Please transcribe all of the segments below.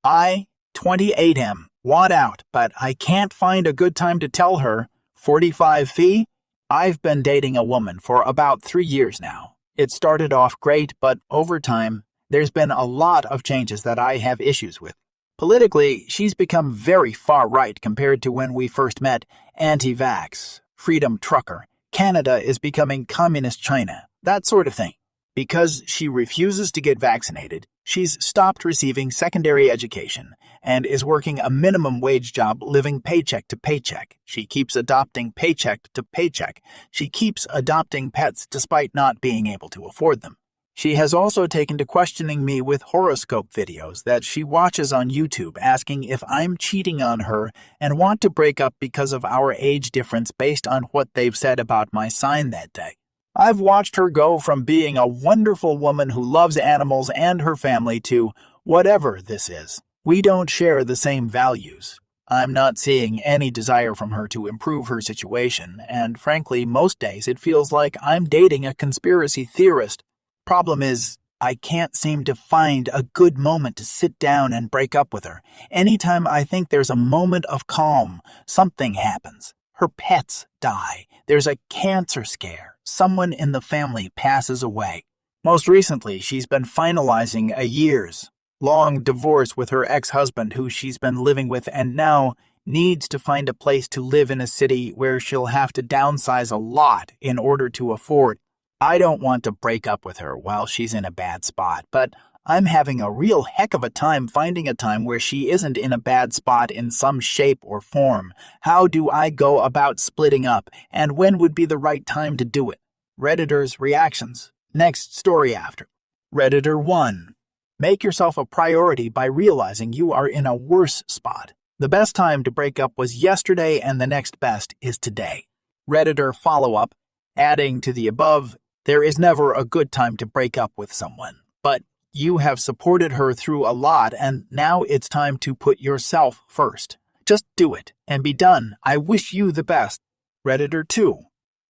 I, 28M, want out, but I can't find a good time to tell her. 45 fee? I've been dating a woman for about 3 years now. It started off great, but over time, there's been a lot of changes that I have issues with. Politically, she's become very far-right compared to when we first met. Anti-vax, freedom trucker, Canada is becoming communist China, that sort of thing. Because she refuses to get vaccinated, she's stopped receiving secondary education and is working a minimum wage job living paycheck to paycheck. She keeps adopting paycheck to paycheck. She keeps adopting pets despite not being able to afford them. She has also taken to questioning me with horoscope videos that she watches on YouTube asking if I'm cheating on her and want to break up because of our age difference based on what they've said about my sign that day. I've watched her go from being a wonderful woman who loves animals and her family to whatever this is. We don't share the same values. I'm not seeing any desire from her to improve her situation, and frankly, most days it feels like I'm dating a conspiracy theorist. Problem is, I can't seem to find a good moment to sit down and break up with her. Anytime I think there's a moment of calm, something happens. Her pets die. There's a cancer scare. Someone in the family passes away. Most recently, she's been finalizing a years-long divorce with her ex-husband who she's been living with and now needs to find a place to live in a city where she'll have to downsize a lot in order to afford. I don't want to break up with her while she's in a bad spot, but I'm having a real heck of a time finding a time where she isn't in a bad spot in some shape or form. How do I go about splitting up, and when would be the right time to do it? Redditors' reactions. Next story after. Redditor 1. Make yourself a priority by realizing you are in a worse spot. The best time to break up was yesterday and the next best is today. Redditor follow-up. Adding to the above, there is never a good time to break up with someone, but you have supported her through a lot and now it's time to put yourself first. Just do it and be done. I wish you the best. Redditor 2.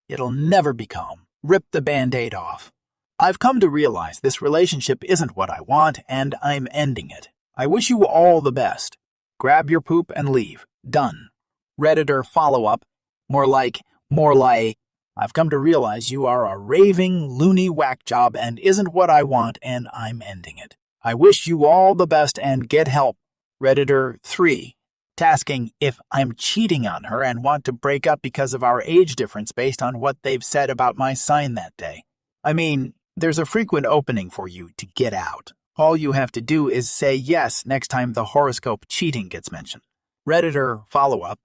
It'll never be calm. Rip the band-aid off. I've come to realize this relationship isn't what I want and I'm ending it. I wish you all the best. Grab your poop and leave. Done. Redditor follow-up. More like, I've come to realize you are a raving, loony whack job and isn't what I want and I'm ending it. I wish you all the best and get help. Redditor 3. Tasking if I'm cheating on her and want to break up because of our age difference based on what they've said about my sign that day. I mean, there's a frequent opening for you to get out. All you have to do is say yes next time the horoscope cheating gets mentioned. Redditor follow-up.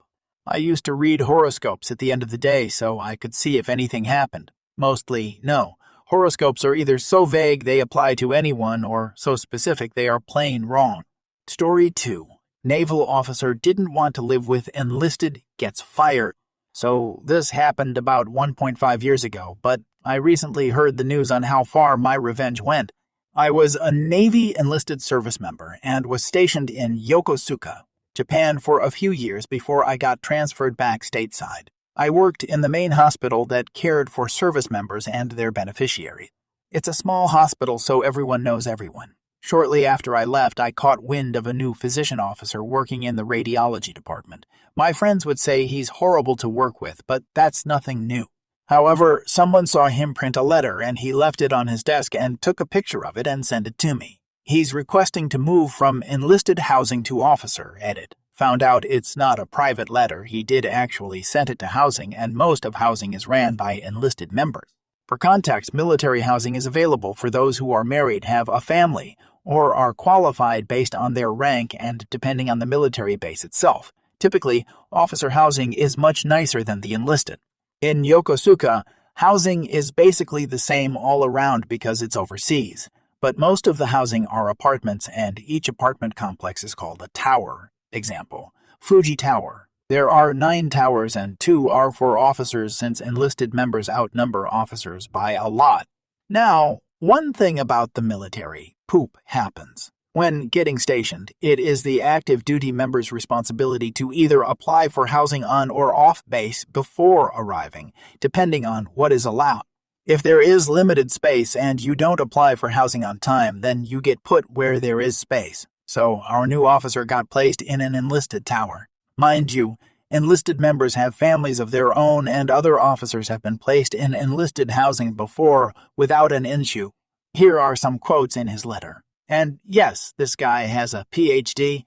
I used to read horoscopes at the end of the day so I could see if anything happened. Mostly, no. Horoscopes are either so vague they apply to anyone or so specific they are plain wrong. Story 2. Naval officer didn't want to live with enlisted, gets fired. So this happened about 1.5 years ago, but I recently heard the news on how far my revenge went. I was a Navy enlisted service member and was stationed in Yokosuka, Japan for a few years before I got transferred back stateside. I worked in the main hospital that cared for service members and their beneficiaries. It's a small hospital, so everyone knows everyone. Shortly after I left, I caught wind of a new physician officer working in the radiology department. My friends would say he's horrible to work with, but that's nothing new. However, someone saw him print a letter and he left it on his desk and took a picture of it and sent it to me. He's requesting to move from enlisted housing to officer, edit. Found out it's not a private letter. He did actually send it to housing, and most of housing is ran by enlisted members. For context, military housing is available for those who are married, have a family, or are qualified based on their rank and depending on the military base itself. Typically, officer housing is much nicer than the enlisted. In Yokosuka, housing is basically the same all around because it's overseas. But most of the housing are apartments, and each apartment complex is called a tower. Example, Fuji Tower. There are 9 towers and 2 are for officers since enlisted members outnumber officers by a lot. Now, one thing about the military, poop happens. When getting stationed, it is the active duty member's responsibility to either apply for housing on or off base before arriving, depending on what is allowed. If there is limited space and you don't apply for housing on time, then you get put where there is space. So our new officer got placed in an enlisted tower. Mind you, enlisted members have families of their own, and other officers have been placed in enlisted housing before without an issue. Here are some quotes in his letter. And yes, this guy has a PhD.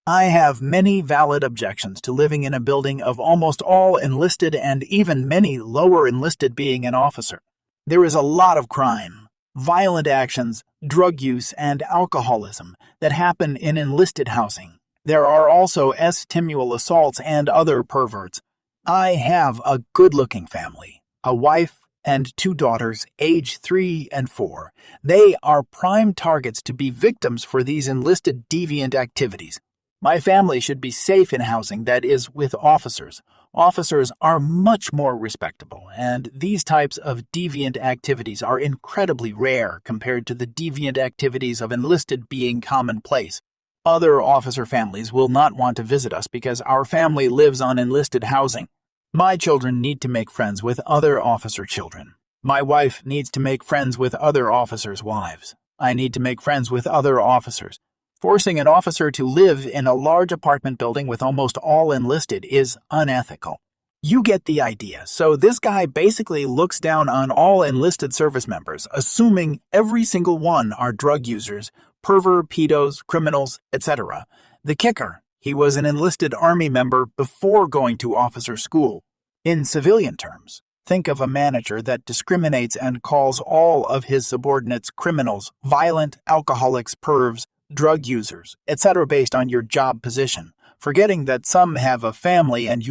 I have many valid objections to living in a building of almost all enlisted and even many lower enlisted being an officer. There is a lot of crime, violent actions, drug use, and alcoholism that happen in enlisted housing. There are also sexual assaults and other perverts. I have a good-looking family, a wife and 2 daughters, age 3 and 4. They are prime targets to be victims for these enlisted deviant activities. My family should be safe in housing that is with officers. Officers are much more respectable, and these types of deviant activities are incredibly rare compared to the deviant activities of enlisted being commonplace. Other officer families will not want to visit us because our family lives on enlisted housing. My children need to make friends with other officer children. My wife needs to make friends with other officers' wives. I need to make friends with other officers. Forcing an officer to live in a large apartment building with almost all enlisted is unethical. You get the idea. So this guy basically looks down on all enlisted service members, assuming every single one are drug users, pervert, pedos, criminals, etc. The kicker, he was an enlisted Army member before going to officer school. In civilian terms, think of a manager that discriminates and calls all of his subordinates criminals, violent, alcoholics, pervs, drug users, etc. based on your job position, forgetting that some have a family and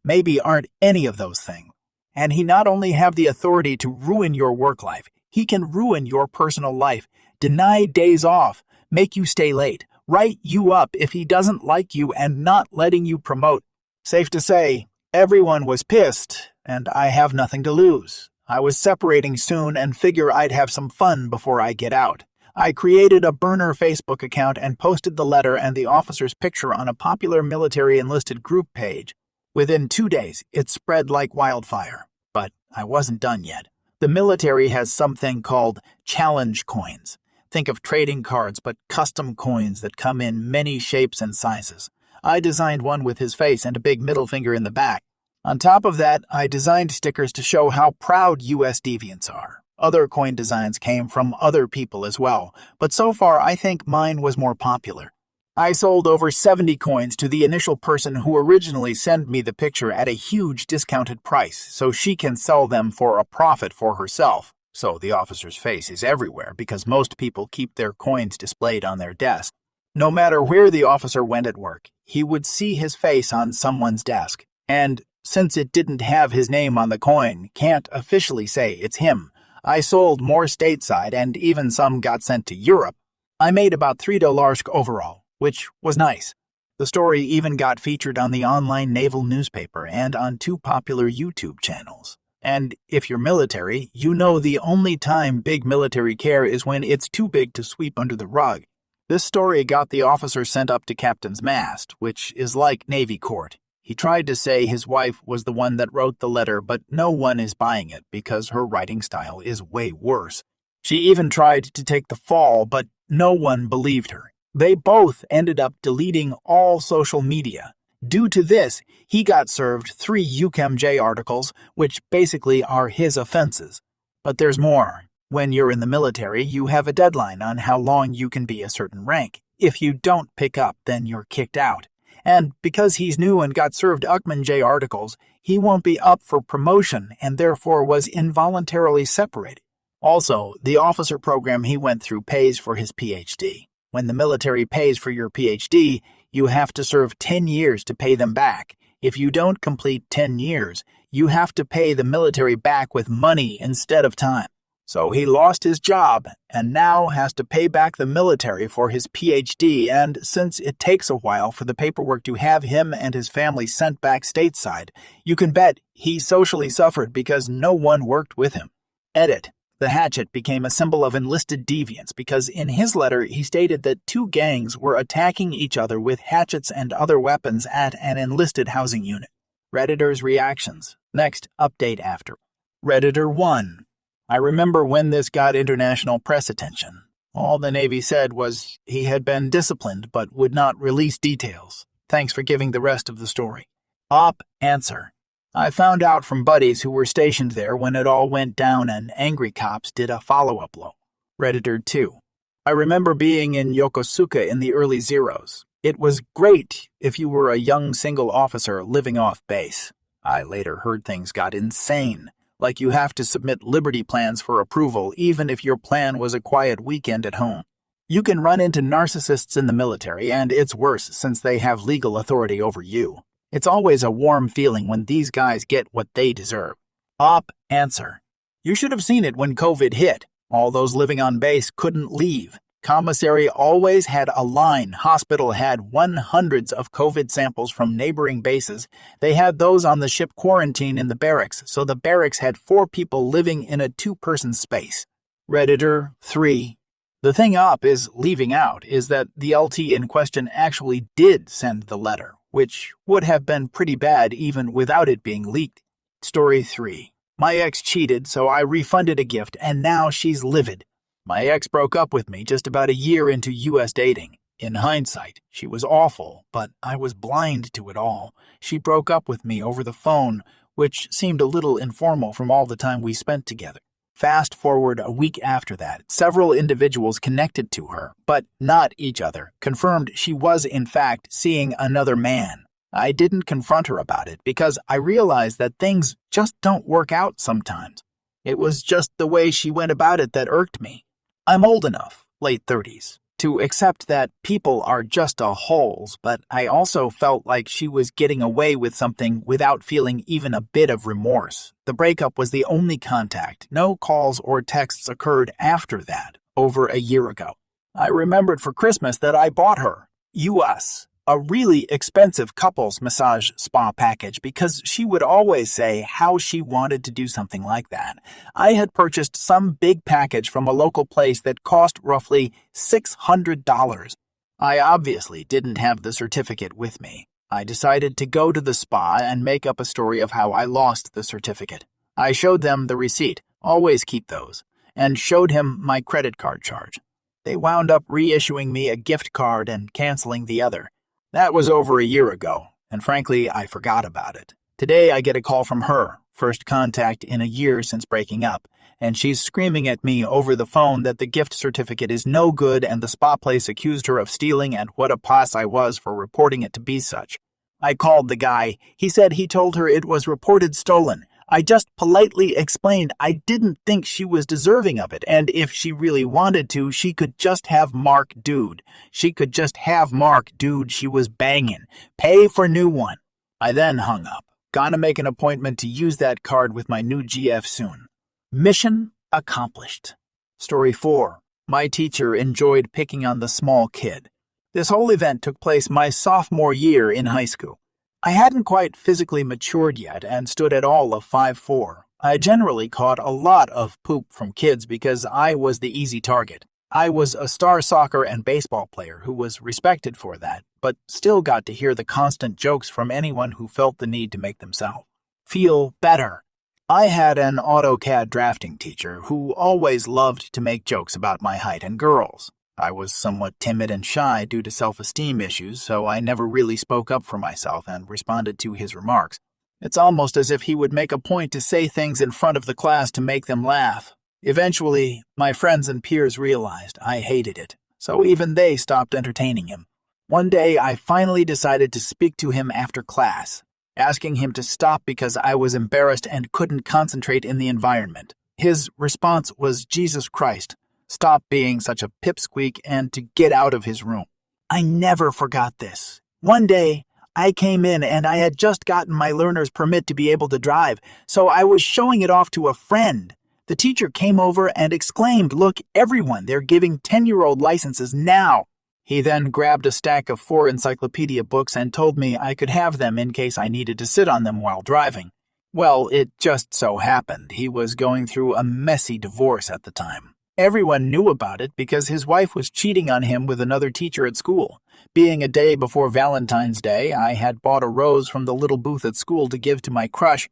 maybe aren't any of those things. And he not only have the authority to ruin your work life, he can ruin your personal life, deny days off, make you stay late, write you up if he doesn't like you, and not letting you promote. Safe to say, everyone was pissed, and I have nothing to lose. I was separating soon and figure I'd have some fun before I get out. I created a burner Facebook account and posted the letter and the officer's picture on a popular military enlisted group page. Within 2 days, it spread like wildfire. But I wasn't done yet. The military has something called challenge coins. Think of trading cards, but custom coins that come in many shapes and sizes. I designed one with his face and a big middle finger in the back. On top of that, I designed stickers to show how proud U.S. deviants are. Other coin designs came from other people as well, but so far I think mine was more popular. I sold over 70 coins to the initial person who originally sent me the picture at a huge discounted price, so she can sell them for a profit for herself. So the officer's face is everywhere because most people keep their coins displayed on their desk. No matter where the officer went at work, he would see his face on someone's desk. And since it didn't have his name on the coin, can't officially say it's him. I sold more stateside and even some got sent to Europe. I made about $3 overall, which was nice. The story even got featured on the online Naval newspaper and on 2 popular YouTube channels. And if you're military, you know the only time big military care is when it's too big to sweep under the rug. This story got the officer sent up to Captain's Mast, which is like Navy court. He tried to say his wife was the one that wrote the letter, but no one is buying it because her writing style is way worse. She even tried to take the fall, but no one believed her. They both ended up deleting all social media. Due to this, he got served 3 UCMJ articles, which basically are his offenses. But there's more. When you're in the military, you have a deadline on how long you can be a certain rank. If you don't pick up, then you're kicked out. And because he's new and got served UCMJ articles, he won't be up for promotion and therefore was involuntarily separated. Also, the officer program he went through pays for his PhD. When the military pays for your PhD, you have to serve 10 years to pay them back. If you don't complete 10 years, you have to pay the military back with money instead of time. So he lost his job and now has to pay back the military for his PhD, and since it takes a while for the paperwork to have him and his family sent back stateside, you can bet he socially suffered because no one worked with him. Edit. The hatchet became a symbol of enlisted deviance because in his letter he stated that 2 gangs were attacking each other with hatchets and other weapons at an enlisted housing unit. Redditors' reactions. Next, update after. Redditor 1. I remember when this got international press attention. All the Navy said was he had been disciplined but would not release details. Thanks for giving the rest of the story. Op answer. I found out from buddies who were stationed there when it all went down and angry cops did a follow-up low. Redditor 2. I remember being in Yokosuka in the early zeros. It was great if you were a young single officer living off base. I later heard things got insane, like you have to submit liberty plans for approval even if your plan was a quiet weekend at home. You can run into narcissists in the military, and it's worse since they have legal authority over you. It's always a warm feeling when these guys get what they deserve. Op answer. You should have seen it when COVID hit. All those living on base couldn't leave. Commissary always had a line. Hospital had hundreds of COVID samples from neighboring bases. They had those on the ship quarantine in the barracks, so the barracks had 4 people living in a 2-person space. Redditor 3. The thing Op is leaving out is that the LT in question actually did send the letter, which would have been pretty bad even without it being leaked. Story 3. My ex cheated, so I refunded a gift, and now she's livid. My ex broke up with me just about a year into U.S. dating. In hindsight, she was awful, but I was blind to it all. She broke up with me over the phone, which seemed a little informal from all the time we spent together. Fast forward a week after that, several individuals connected to her, but not each other, confirmed she was in fact seeing another man. I didn't confront her about it because I realized that things just don't work out sometimes. It was just the way she went about it that irked me. I'm old enough, late 30s, to accept that people are just holes, but I also felt like she was getting away with something without feeling even a bit of remorse. The breakup was the only contact. No calls or texts occurred after that, over a year ago. I remembered for Christmas that I bought her, US, a really expensive couples massage spa package because she would always say how she wanted to do something like that. I had purchased some big package from a local place that cost roughly $600. I obviously didn't have the certificate with me. I decided to go to the spa and make up a story of how I lost the certificate. I showed them the receipt, always keep those, and showed him my credit card charge. They wound up reissuing me a gift card and canceling the other. That was over a year ago, and frankly, I forgot about it. Today, I get a call from her, first contact in a year since breaking up, and she's screaming at me over the phone that the gift certificate is no good and the spa place accused her of stealing and what a puss I was for reporting it to be such. I called the guy. He said he told her it was reported stolen. I just politely explained I didn't think she was deserving of it, and if she really wanted to, she could just have Mark Dude. She could just have Mark Dude she was banging. Pay for new one. I then hung up. Gonna make an appointment to use that card with my new GF soon. Mission accomplished. Story 4. My teacher enjoyed picking on the small kid. This whole event took place my sophomore year in high school. I hadn't quite physically matured yet and stood at all of 5'4". I generally caught a lot of poop from kids because I was the easy target. I was a star soccer and baseball player who was respected for that, but still got to hear the constant jokes from anyone who felt the need to make themselves feel better. I had an AutoCAD drafting teacher who always loved to make jokes about my height and girls. I was somewhat timid and shy due to self-esteem issues, so I never really spoke up for myself and responded to his remarks. It's almost as if he would make a point to say things in front of the class to make them laugh. Eventually, my friends and peers realized I hated it, so even they stopped entertaining him. One day, I finally decided to speak to him after class, asking him to stop because I was embarrassed and couldn't concentrate in the environment. His response was, Jesus Christ, stop being such a pipsqueak and to get out of his room. I never forgot this. One day, I came in and I had just gotten my learner's permit to be able to drive, so I was showing it off to a friend. The teacher came over and exclaimed, "Look, everyone, they're giving 10-year-old licenses now." He then grabbed a stack of 4 encyclopedia books and told me I could have them in case I needed to sit on them while driving. Well, it just so happened he was going through a messy divorce at the time. Everyone knew about it because his wife was cheating on him with another teacher at school. Being a day before Valentine's Day, I had bought a rose from the little booth at school to give to my crush.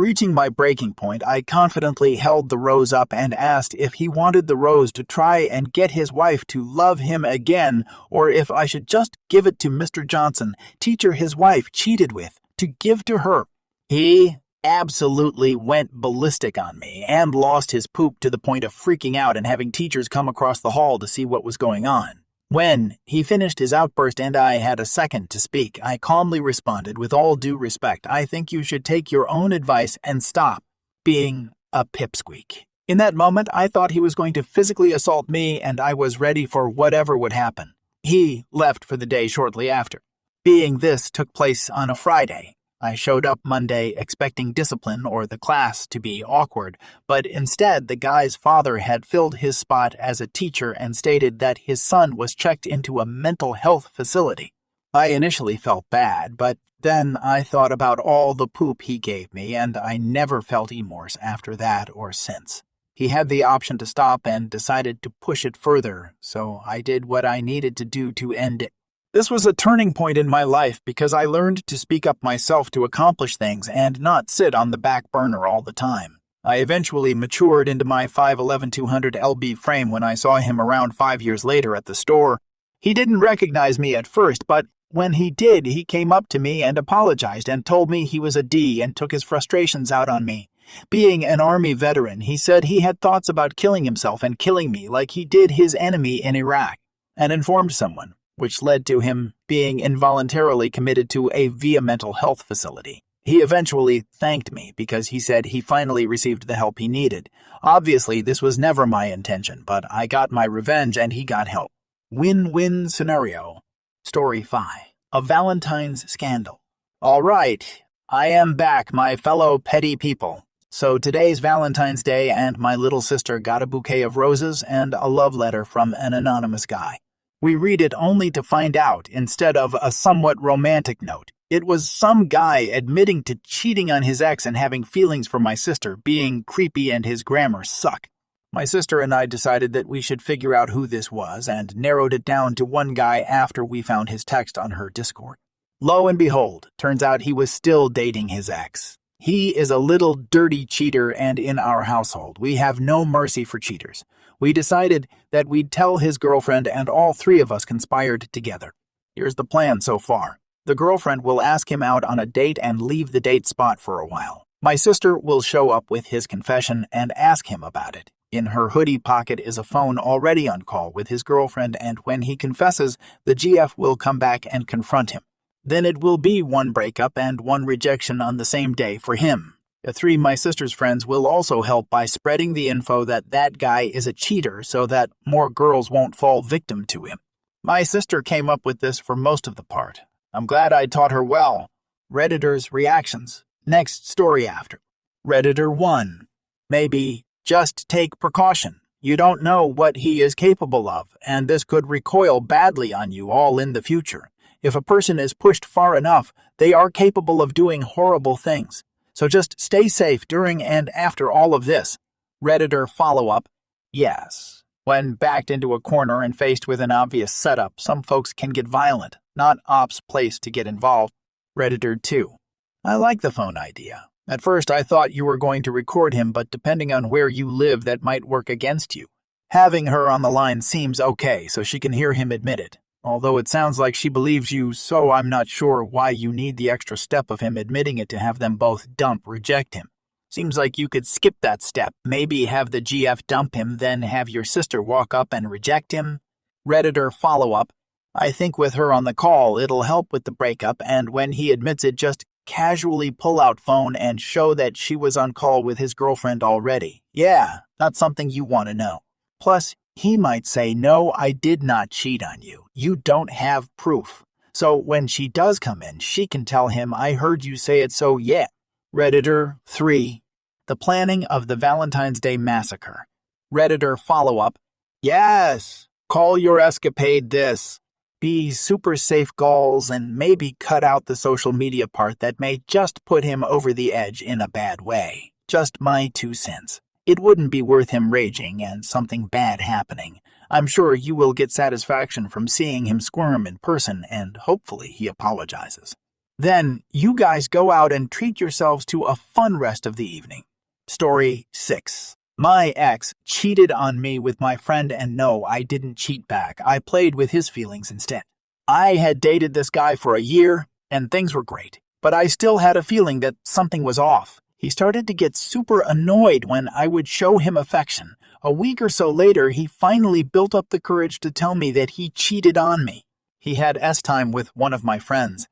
Reaching my breaking point, I confidently held the rose up and asked if he wanted the rose to try and get his wife to love him again, or if I should just give it to Mr. Johnson, teacher his wife cheated with, to give to her. He absolutely went ballistic on me and lost his poop to the point of freaking out and having teachers come across the hall to see what was going on. When he finished his outburst and I had a second to speak, I calmly responded, with all due respect, I think you should take your own advice and stop being a pipsqueak. In that moment, I thought he was going to physically assault me, and I was ready for whatever would happen. He left for the day shortly after. Being this took place on a Friday, I showed up Monday expecting discipline or the class to be awkward, but instead the guy's father had filled his spot as a teacher and stated that his son was checked into a mental health facility. I initially felt bad, but then I thought about all the poop he gave me, and I never felt remorse after that or since. He had the option to stop and decided to push it further, so I did what I needed to do to end it. This was a turning point in my life because I learned to speak up myself to accomplish things and not sit on the back burner all the time. I eventually matured into my 5'11" 200 lb frame when I saw him around 5 years later at the store. He didn't recognize me at first, but when he did, he came up to me and apologized and told me he was a D and took his frustrations out on me. Being an Army veteran, he said he had thoughts about killing himself and killing me like he did his enemy in Iraq, and informed someone, which led to him being involuntarily committed to a VIA mental health facility. He eventually thanked me because he said he finally received the help he needed. Obviously, this was never my intention, but I got my revenge and he got help. Win-win scenario. Story 5. A Valentine's Scandal. All right, I am back, my fellow petty people. So today's Valentine's Day, and my little sister got a bouquet of roses and a love letter from an anonymous guy. We read it only to find out, instead of a somewhat romantic note, it was some guy admitting to cheating on his ex and having feelings for my sister, being creepy and his grammar suck. My sister and I decided that we should figure out who this was and narrowed it down to one guy after we found his text on her Discord. Lo and behold, turns out he was still dating his ex. He is a little dirty cheater, and in our household, we have no mercy for cheaters. We decided that we'd tell his girlfriend, and all three of us conspired together. Here's the plan so far. The girlfriend will ask him out on a date and leave the date spot for a while. My sister will show up with his confession and ask him about it. In her hoodie pocket is a phone already on call with his girlfriend, and when he confesses, the GF will come back and confront him. Then it will be one breakup and one rejection on the same day for him. The three my sister's friends will also help by spreading the info that that guy is a cheater so that more girls won't fall victim to him. My sister came up with this for most of the part. I'm glad I taught her well. Redditors' reactions. Next story after. Redditor 1. Maybe just take precaution. You don't know what he is capable of, and this could recoil badly on you all in the future. If a person is pushed far enough, they are capable of doing horrible things. So just stay safe during and after all of this. Redditor follow-up. Yes. When backed into a corner and faced with an obvious setup, some folks can get violent. Not ops place to get involved. Redditor 2. I like the phone idea. At first I thought you were going to record him, but depending on where you live, that might work against you. Having her on the line seems okay, so she can hear him admit it. Although it sounds like she believes you, so I'm not sure why you need the extra step of him admitting it to have them both reject him. Seems like you could skip that step, maybe have the GF dump him, then have your sister walk up and reject him. Redditor follow-up. I think with her on the call, it'll help with the breakup, and when he admits it, just casually pull out phone and show that she was on call with his girlfriend already. Yeah, that's something you want to know. Plus, he might say, no, I did not cheat on you. You don't have proof. So when she does come in, she can tell him, I heard you say it, so yeah. Redditor 3. The planning of the Valentine's Day massacre. Redditor follow-up. Yes, call your escapade this. Be super safe goals and maybe cut out the social media part that may just put him over the edge in a bad way. Just my 2 cents. It wouldn't be worth him raging and something bad happening. I'm sure you will get satisfaction from seeing him squirm in person, and hopefully he apologizes. Then you guys go out and treat yourselves to a fun rest of the evening. Story 6. My ex cheated on me with my friend, and no, I didn't cheat back. I played with his feelings instead. I had dated this guy for a year, and things were great, but I still had a feeling that something was off. He started to get super annoyed when I would show him affection. A week or so later, he finally built up the courage to tell me that he cheated on me. He had S-time with one of my friends.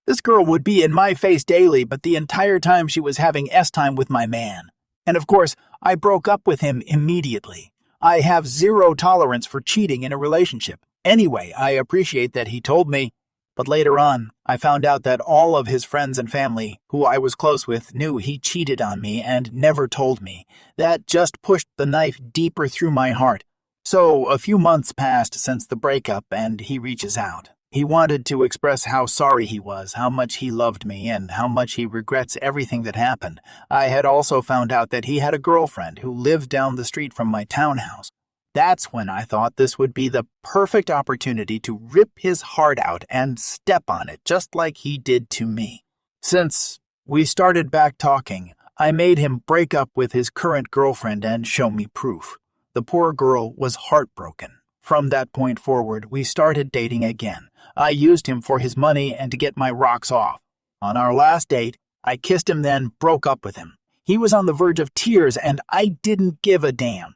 This girl would be in my face daily, but the entire time she was having S-time with my man. And of course, I broke up with him immediately. I have zero tolerance for cheating in a relationship. Anyway, I appreciate that he told me. But later on, I found out that all of his friends and family, who I was close with, knew he cheated on me and never told me. That just pushed the knife deeper through my heart. So a few months passed since the breakup, and he reaches out. He wanted to express how sorry he was, how much he loved me, and how much he regrets everything that happened. I had also found out that he had a girlfriend who lived down the street from my townhouse. That's when I thought this would be the perfect opportunity to rip his heart out and step on it, just like he did to me. Since we started back talking, I made him break up with his current girlfriend and show me proof. The poor girl was heartbroken. From that point forward, we started dating again. I used him for his money and to get my rocks off. On our last date, I kissed him, then broke up with him. He was on the verge of tears, and I didn't give a damn.